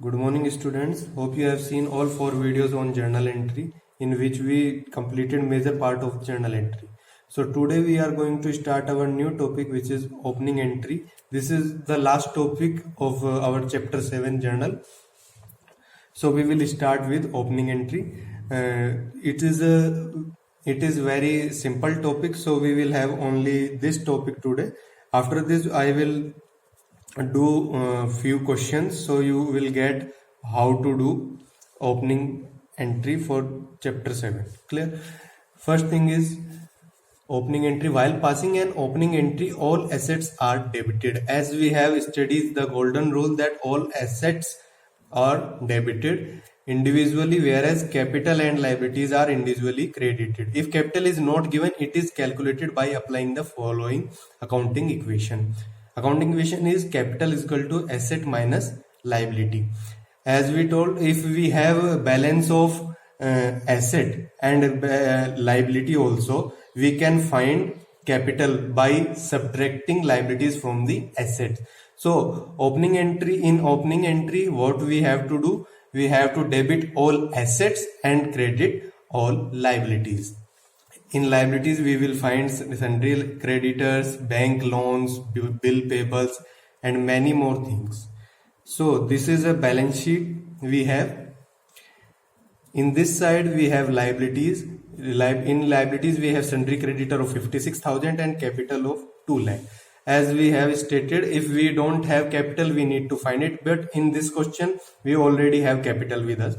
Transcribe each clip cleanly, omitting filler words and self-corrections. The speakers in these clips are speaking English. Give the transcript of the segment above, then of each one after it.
Good morning, students. Hope you have seen all 4 videos on journal entry in which we completed major part of journal entry. So today we are going to start our new topic, which is opening entry. This is the last topic of our chapter 7 journal. So we will start with opening entry. It is very simple topic. So we will have only this topic today. After this, I will do few questions, so you will get how to do opening entry for chapter 7. Clear? First thing is opening entry. While passing an opening entry, all assets are debited. As we have studied the golden rule that all assets are debited individually, whereas capital and liabilities are individually credited. If capital is not given, it is calculated by applying the following accounting equation. Accounting equation is capital is equal to asset minus liability. As we told, if we have a balance of asset and liability also, we can find capital by subtracting liabilities from the assets. So opening entry, what we have to do? We have to debit all assets and credit all liabilities. In liabilities, we will find sundry creditors, bank loans, bill payables, and many more things. So this is a balance sheet we have. In this side, we have liabilities. In liabilities, we have sundry creditor of 56,000 and capital of 2 lakh. As we have stated, if we don't have capital, we need to find it. But in this question, we already have capital with us.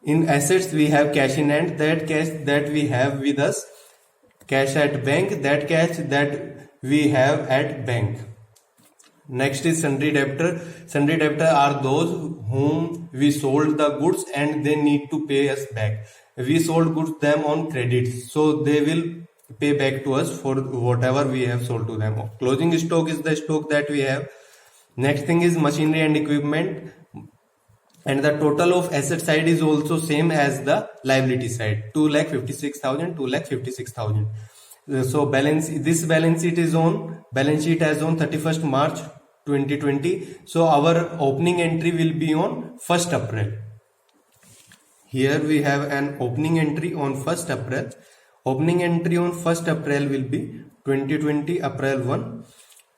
In assets, we have cash in hand, that cash that we have with us, cash at bank, that cash that we have at bank. Next is sundry debtor. Sundry debtor are those whom we sold the goods and they need to pay us back. We sold goods them on credit, so they will pay back to us for whatever we have sold to them. Closing stock is the stock that we have. Next thing is machinery and equipment. And the total of asset side is also same as the liability side, 2,56,000, 2,56,000. So this balance sheet is on balance sheet as on 31st March 2020. So our opening entry will be on 1st April. Here we have an opening entry on 1st April. Opening entry on 1st April will be 2020 April 1.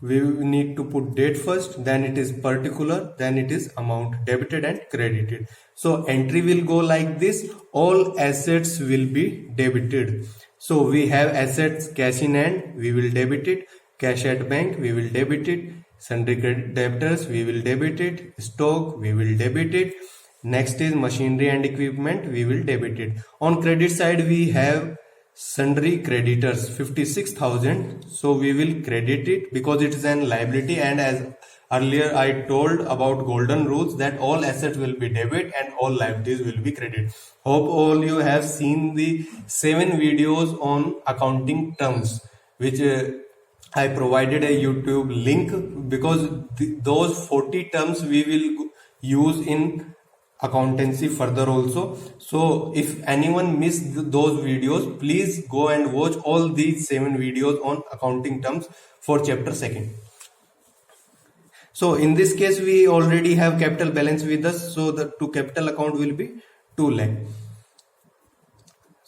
We need to put date first, then it is particular, then it is amount debited and credited. So entry will go like this. All assets will be debited. So we have assets cash in hand, we will debit it. Cash at bank, we will debit it. Sundry credit debtors, we will debit it. Stock, we will debit it. Next is machinery and equipment, we will debit it. On credit side, we have sundry creditors 56,000, so we will credit it because it is an liability, and as earlier I told about golden rules that all assets will be debit and all liabilities will be credit. Hope all you have seen the 7 videos on accounting terms, which I provided a YouTube link, because those 40 terms we will use in accountancy further also. So if anyone missed those videos, please go and watch all these 7 videos on accounting terms for chapter 2nd. So in this case, we already have capital balance with us, so the to capital account will be 2 lakh.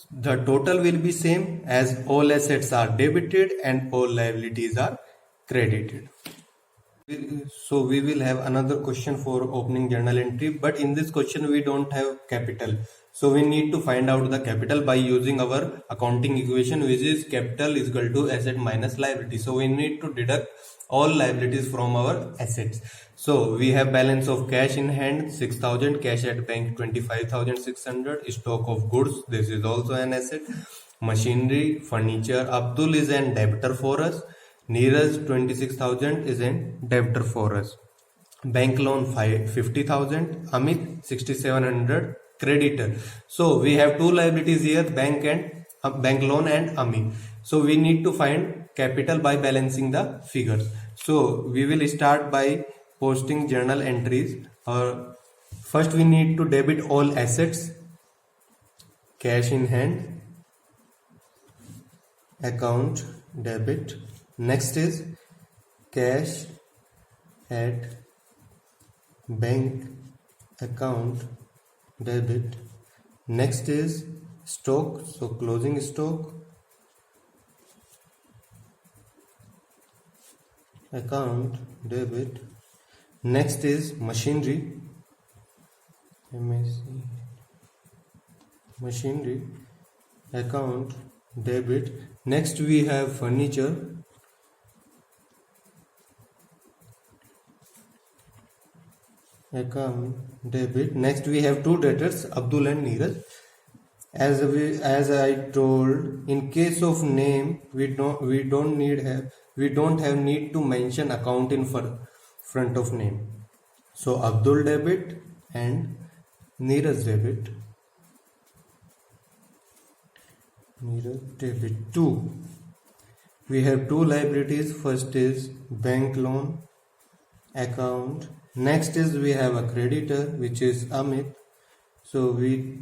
The total will be same, as all assets are debited and all liabilities are credited. So we will have another question for opening journal entry, but in this question we don't have capital. So we need to find out the capital by using our accounting equation, which is capital is equal to asset minus liability. So we need to deduct all liabilities from our assets. So we have balance of cash in hand 6,000, cash at bank 25,600, stock of goods, this is also an asset, machinery, furniture. Abdul is an debtor for us. Neeraj 26,000 is an debtor for us. Bank loan 50,000. Amit 6,700 creditor. So we have two liabilities here, bank loan and Amit. So we need to find capital by balancing the figures. So we will start by posting journal entries. First we need to debit all assets, cash in hand, account debit. Next is cash at bank account debit. Next is stock, so closing stock, account debit. Next is machinery, machinery, account debit. Next we have furniture, account debit. Next we have two debtors, Abdul and Neeraj. As I told, in case of name, we don't have need to mention account in front of name. So Abdul debit and Neeraj debit. Neeraj debit. 2. We have two liabilities. First is bank loan account. Next is we have a creditor, which is Amit. So we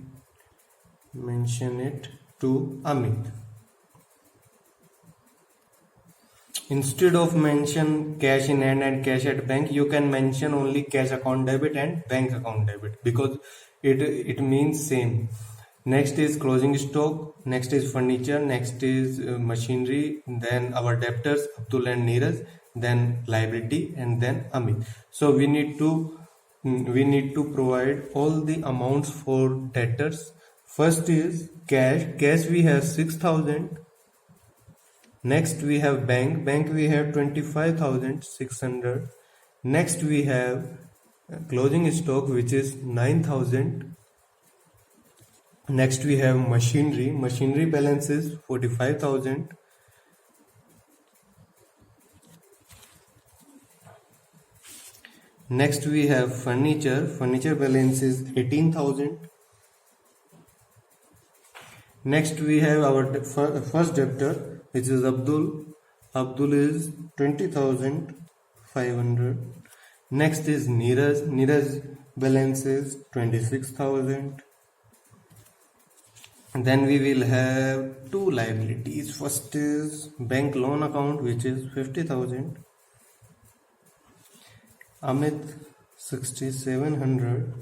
mention it to Amit. Instead of mention cash in hand and cash at bank, you can mention only cash account debit and bank account debit, because it means same. Next is closing stock, next is furniture, next is machinery, then our debtors Abdul and Neeraj, then liability, and then Amit. So we need to provide all the amounts for debtors. First is cash we have 6,000. Next we have bank we have 25,600. Next we have closing stock, which is 9,000. Next we have machinery balance is 45,000. Next we have furniture balance is 18,000. Next we have our first debtor, which is Abdul is 20,500. Next is Neeraj balance is 26,000. Then we will have two liabilities. First is bank loan account, which is 50,000. Amit 6,700,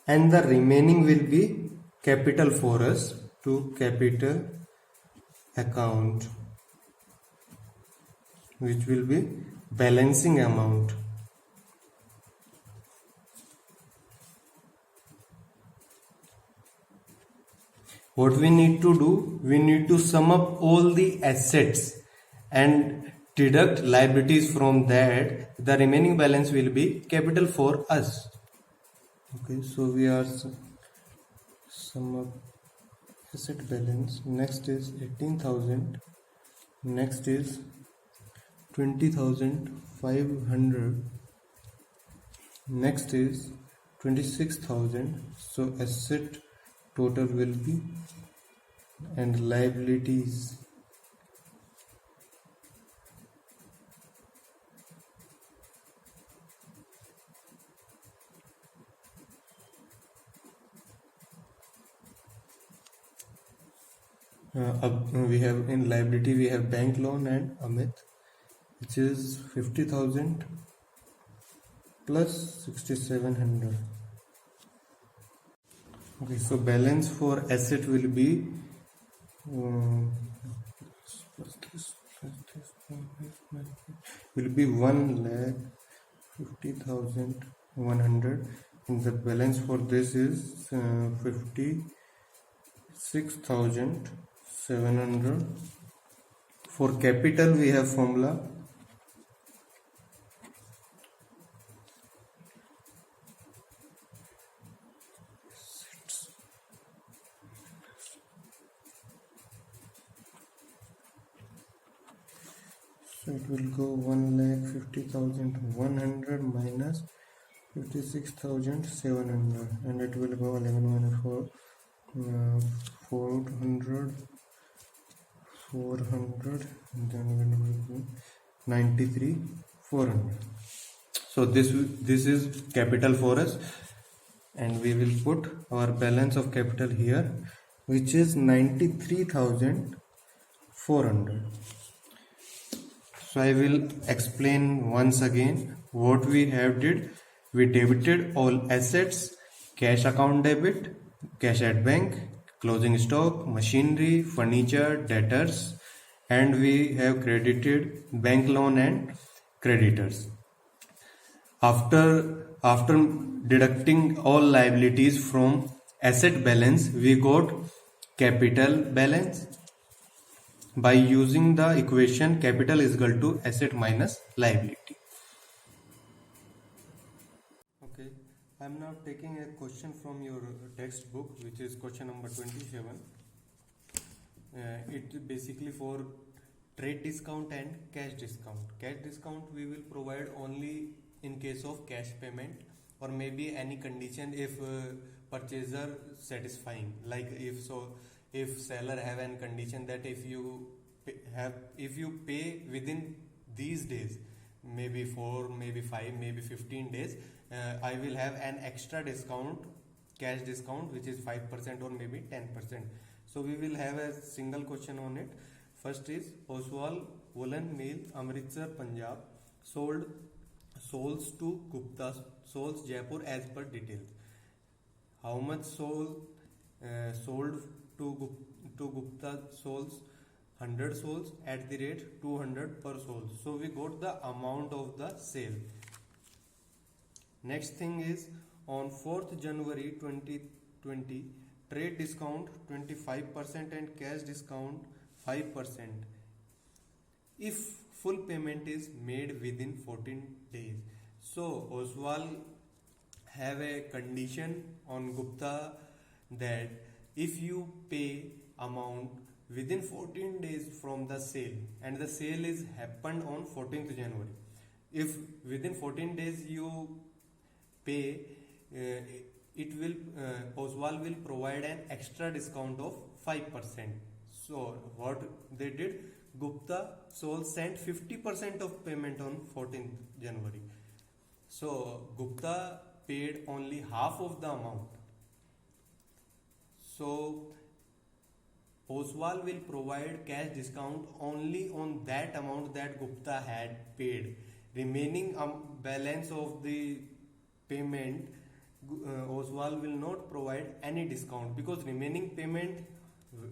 and the remaining will be capital for us to capital account, which will be balancing amount. What we need to do, we need to sum up all the assets and deduct liabilities from that. The remaining balance will be capital for us. Okay, so we are sum up asset balance. Next is 18,000. Next is 20,500. Next is 26,000. So asset total will be, and liabilities we have in liability we have bank loan and Amit, which is 50,000 plus 6,700. Okay, so balance for asset will be will be 1,50,100, and the balance for this is 56,700. For capital we have formula So it will go 1,50,100 minus 56,700, and it will go 11 minus 4, 400, and then it will be 93,400. So this is capital for us, and we will put our balance of capital here, which is 93,400. So I will explain once again what we have did. We debited all assets cash account debit, cash at bank, closing stock, machinery, furniture, debtors, and we have credited bank loan and creditors. After deducting all liabilities from asset balance, we got capital balance. By using the equation capital is equal to asset minus liability. Okay, I am now taking a question from your textbook, which is question number 27. It basically for trade discount and cash discount. Cash discount we will provide only in case of cash payment, or maybe any condition if purchaser satisfying, like if seller have an condition that if you pay within these days, maybe 4, maybe 5, maybe 15 days, I will have an extra discount, cash discount, which is 5% or maybe 10%. So we will have a single question on it. First is Oswal Woolen Mill, Amritsar, Punjab, sold to Gupta, sold Jaipur as per details. How much sold to Gupta souls? 100 souls at the rate 200 per soul. So we got the amount of the sale. Next thing is on 4th January 2020, trade discount 25% and cash discount 5% if full payment is made within 14 days. So Oswal have a condition on Gupta that if you pay amount within 14 days from the sale, and the sale is happened on 14th January, if within 14 days you pay, Oswal will provide an extra discount of 5%. So what they did, Gupta Soul sent 50% of payment on 14th January. So Gupta paid only half of the amount. So Oswal will provide cash discount only on that amount that Gupta had paid. Remaining balance of the payment, Oswal will not provide any discount, because remaining payment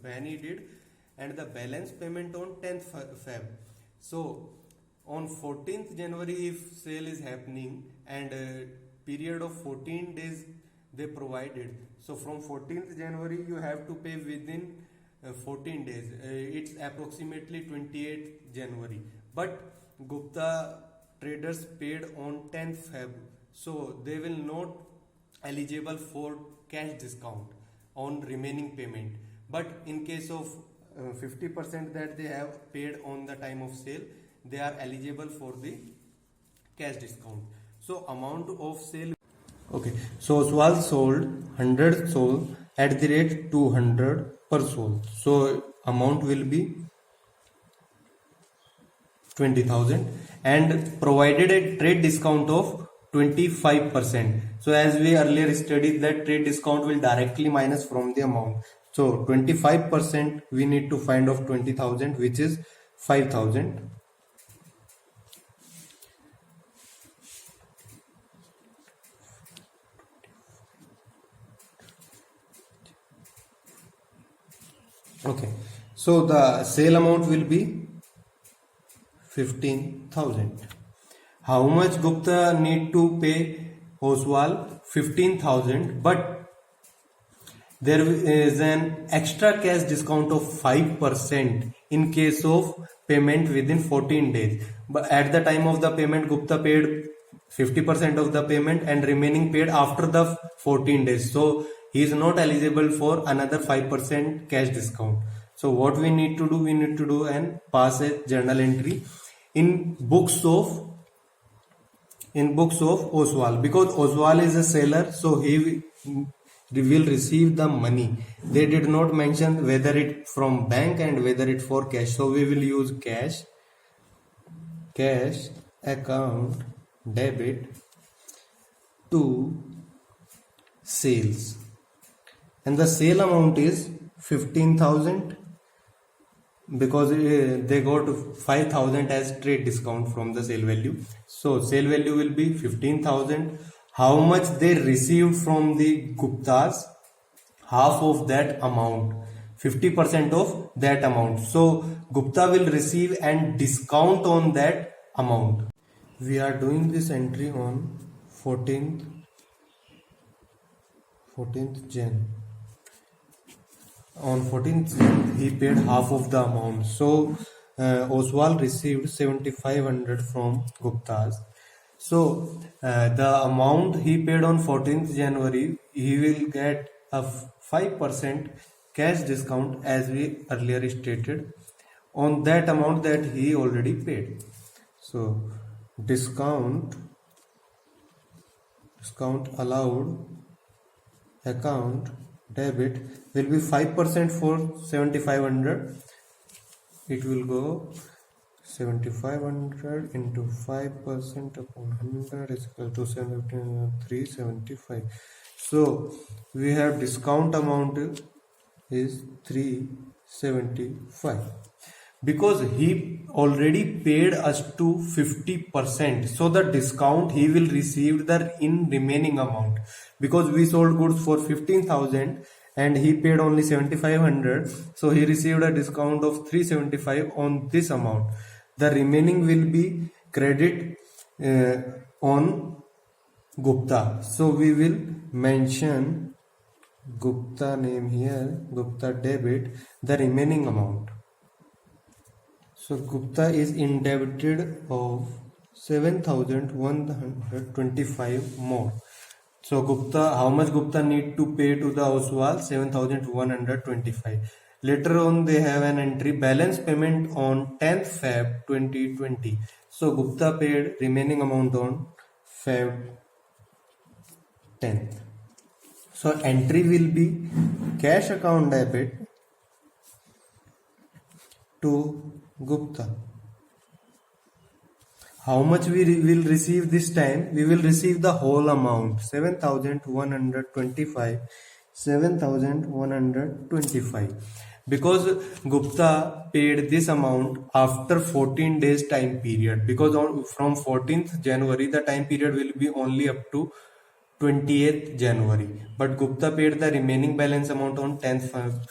when he did, and the balance payment on 10th Feb. So on 14th January if sale is happening and period of 14 days they provided, so from 14th January you have to pay within 14 days. It's approximately 28th January, but Gupta traders paid on 10th Feb, so they will not eligible for cash discount on remaining payment. But in case of 50% that they have paid on the time of sale, they are eligible for the cash discount. So amount of sale. Okay, so Oswal sold 100 soul at the rate 200 per soul. So amount will be 20,000 and provided a trade discount of 25%. So as we earlier studied that trade discount will directly minus from the amount. So 25% we need to find of 20,000, which is 5,000. Okay, so the sale amount will be 15,000. How much Gupta need to pay Oswal? 15,000, but there is an extra cash discount of 5% in case of payment within 14 days. But at the time of the payment, Gupta paid 50% of the payment and remaining paid after the 14 days. So he is not eligible for another 5% cash discount. So what we need to do? We need to do and pass a journal entry in books of Oswal, because Oswal is a seller, so he will receive the money. They did not mention whether it from bank and whether it for cash, so we will use cash account debit to sales, and the sale amount is 15,000 because they got 5,000 as trade discount from the sale value. So sale value will be 15,000. how much they received from the Guptas, half of that amount, 50% of that amount. So Gupta will receive and discount on that amount. We are doing this entry on 14th Jan. On 14th Jan, he paid half of the amount. So Oswal received 7,500 from Guptas. So the amount he paid on 14th January, he will get a 5% cash discount, as we earlier stated, on that amount that he already paid. So discount allowed account debit will be 5% for 7,500. It will go 7,500 into 5% upon 100 is equal to 375. So we have discount amount is 375 because he already paid us to 50%. So the discount he will receive the in remaining amount, because we sold goods for 15,000 and he paid only 7,500. So he received a discount of 375 on this amount. The remaining will be credit on Gupta. So we will mention Gupta name here, Gupta debit, the remaining amount. So Gupta is indebted of 7,125 more. So Gupta, how much Gupta need to pay to the Oswal? 7,125. Later on they have an entry, balance payment on 10th Feb 2020. So Gupta paid remaining amount on Feb 10th. So entry will be cash account debit to Gupta. How much we will receive this time? We will receive the whole amount, 7,125. 7,125. Because Gupta paid this amount after 14 days time period. Because from 14th January the time period will be only up to 28th January. But Gupta paid the remaining balance amount on 10th Feb.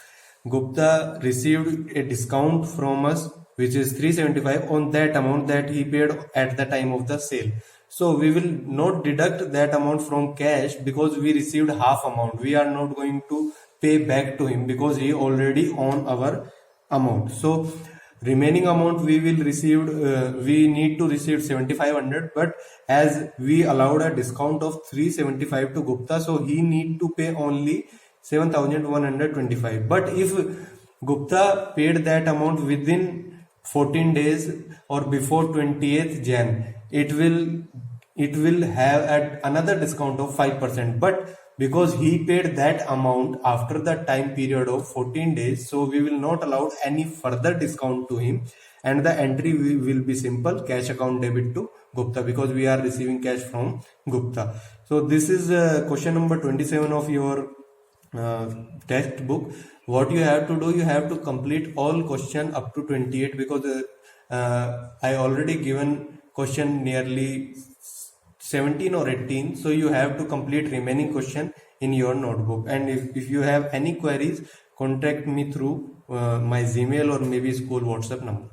Gupta received a discount from us, which is 375 on that amount that he paid at the time of the sale. So we will not deduct that amount from cash because we received half amount. We are not going to pay back to him because he already on our amount. So remaining amount we will receive, we need to receive 7,500, but as we allowed a discount of 375 to Gupta, so he need to pay only 7,125. But if Gupta paid that amount within 14 days or before 28th Jan, it will have another discount of 5%. But because he paid that amount after the time period of 14 days, so we will not allow any further discount to him, and the entry will be simple, cash account debit to Gupta, because we are receiving cash from Gupta. So this is question number 27 of your textbook. What you have to do, you have to complete all question up to 28, because I already given question nearly 17 or 18, so you have to complete remaining question in your notebook. And if you have any queries, contact me through my Gmail or maybe school WhatsApp number.